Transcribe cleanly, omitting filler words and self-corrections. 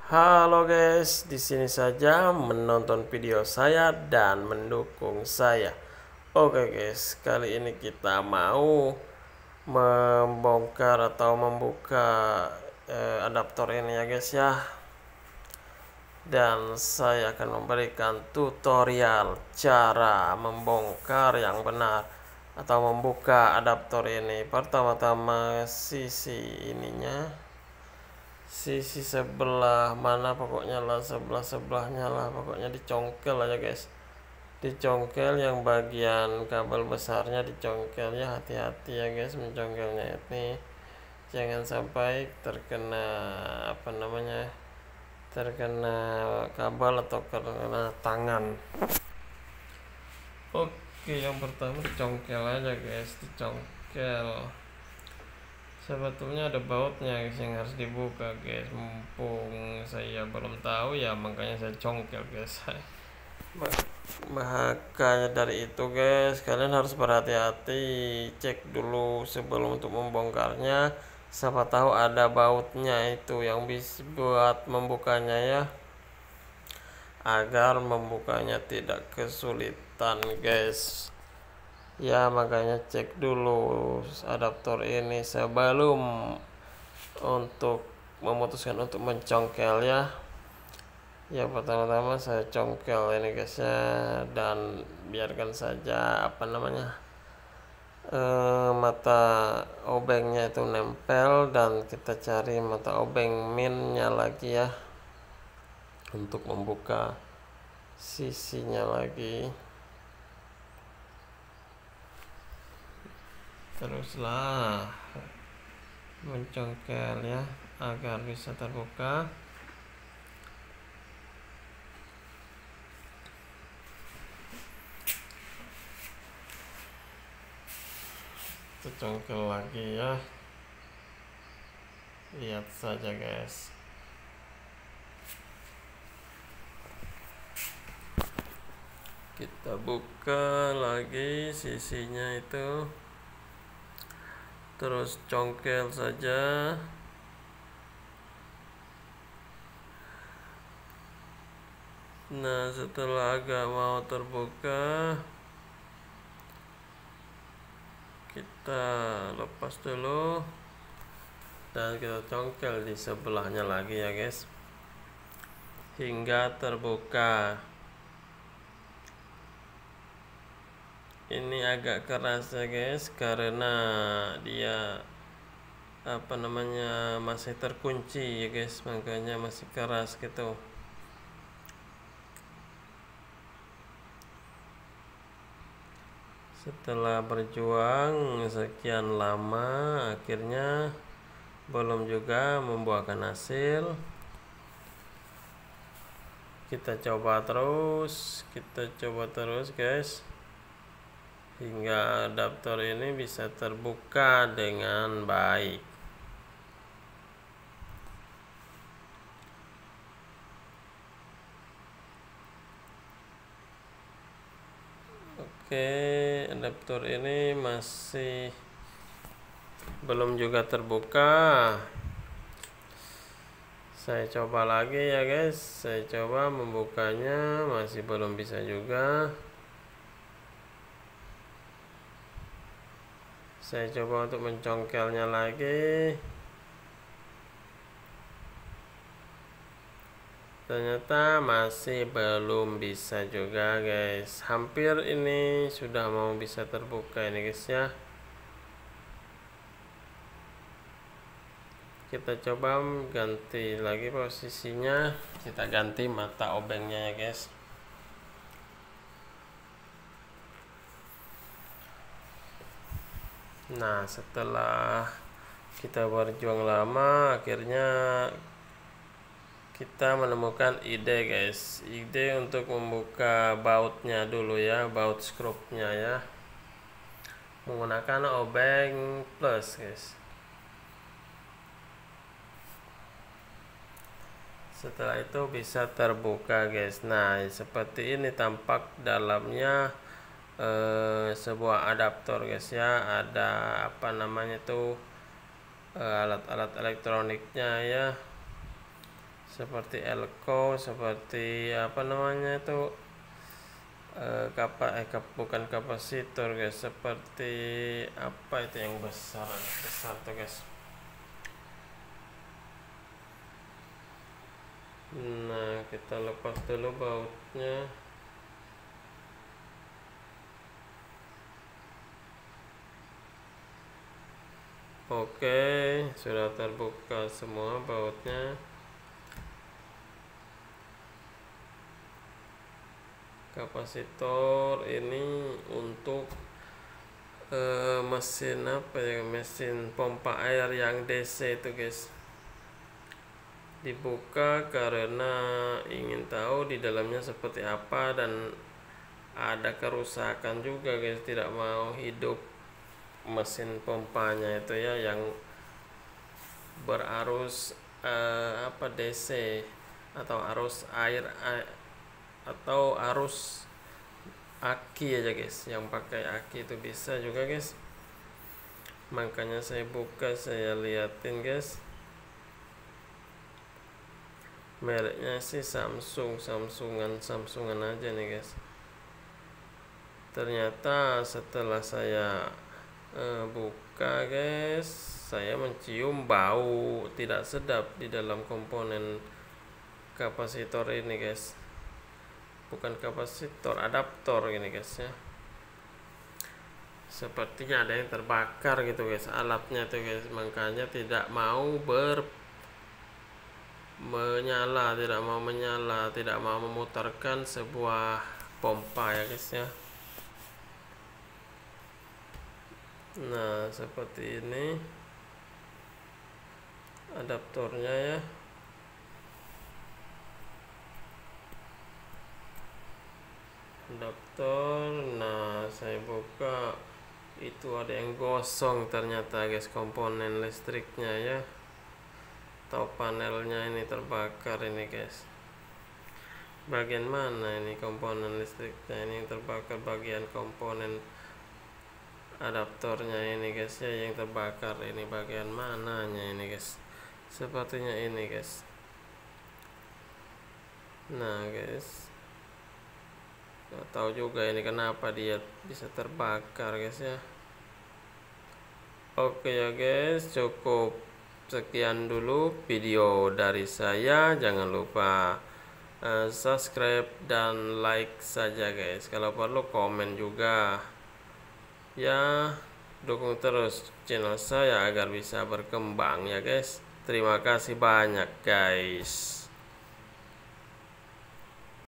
Halo guys, di sini saja menonton video saya dan mendukung saya. Oke guys, kali ini kita mau membongkar atau membuka adaptor ini ya guys ya. Dan saya akan memberikan tutorial cara membongkar yang benar atau membuka adaptor ini. Pertama-tama sisi ininya, sisi sebelah mana pokoknya lah, sebelahnya lah pokoknya dicongkel aja guys, dicongkel yang bagian kabel besarnya dicongkel ya, hati-hati ya guys mencongkelnya ini, jangan sampai terkena terkena kabel atau terkena tangan. Oke, yang pertama dicongkel aja guys, dicongkel. Sebetulnya ada bautnya guys yang harus dibuka guys, mumpung saya belum tahu ya makanya saya congkel guys. Makanya dari itu guys, kalian harus berhati-hati, cek dulu sebelum untuk membongkarnya, siapa tahu ada bautnya itu yang bisa buat membukanya ya, agar membukanya tidak kesulitan guys ya. Makanya cek dulu adaptor ini sebelum untuk memutuskan untuk mencongkel ya. Ya pertama-tama saya congkel ini guys ya, dan biarkan saja mata obengnya itu nempel, dan kita cari mata obeng minnya lagi ya untuk membuka sisinya lagi. Teruslah mencongkel ya agar bisa terbuka. Kita congkel lagi ya, lihat saja guys. Kita buka lagi sisinya itu, terus congkel saja. Nah setelah agak mau terbuka, kita lepas dulu dan kita congkel di sebelahnya lagi ya guys hingga terbuka. Ini agak keras ya guys karena dia masih terkunci ya guys, makanya masih keras gitu. Setelah berjuang sekian lama, akhirnya belum juga membuahkan hasil. Kita coba terus guys hingga adaptor ini bisa terbuka dengan baik. Oke, adaptor ini masih belum juga terbuka. Saya coba lagi ya guys, saya coba membukanya, masih belum bisa juga. Saya coba untuk mencongkelnya lagi, ternyata masih belum bisa juga guys. Hampir ini sudah mau bisa terbuka ini guys ya. Kita coba ganti lagi posisinya, kita ganti mata obengnya ya guys. Nah setelah kita berjuang lama, akhirnya kita menemukan ide guys, ide untuk membuka bautnya dulu ya, baut skrupnya ya, menggunakan obeng plus guys. Setelah itu bisa terbuka guys. Nah seperti ini tampak dalamnya sebuah adaptor guys ya, ada alat-alat elektroniknya ya, seperti elko, seperti apa namanya itu, bukan kapasitor guys, seperti apa itu yang besar tuh guys. Nah, kita lepas dulu bautnya. Oke, sudah terbuka semua bautnya. Kapasitor ini untuk mesin apa ya, mesin pompa air yang DC itu guys. Dibuka karena ingin tahu di dalamnya seperti apa, dan ada kerusakan juga guys, tidak mau hidup mesin pompanya itu ya, yang berarus DC atau arus air atau arus aki aja guys. Yang pakai aki itu bisa juga guys, makanya saya buka, saya liatin guys. Mereknya sih Samsungan aja nih guys. Ternyata setelah saya buka guys, saya mencium bau tidak sedap di dalam komponen kapasitor ini guys. Bukan kapasitor, adaptor gini guys ya. Sepertinya ada yang terbakar gitu guys, alatnya tuh guys, makanya tidak mau menyala, tidak mau memutarkan sebuah pompa ya guys ya. Nah, seperti ini adaptornya ya. Adaptor. Nah, saya buka, itu ada yang gosong ternyata guys, komponen listriknya ya, atau panelnya ini terbakar ini guys. Bagian mana ini komponen listriknya ini terbakar, bagian komponen adaptornya ini guys ya yang terbakar. Ini bagian mananya ini guys, sepertinya ini guys. Nah guys, nggak tahu juga ini kenapa dia bisa terbakar guys ya. Oke ya guys, cukup sekian dulu video dari saya. Jangan lupa subscribe dan like saja guys. Kalau perlu komen juga ya. Dukung terus channel saya agar bisa berkembang ya guys. Terima kasih banyak guys.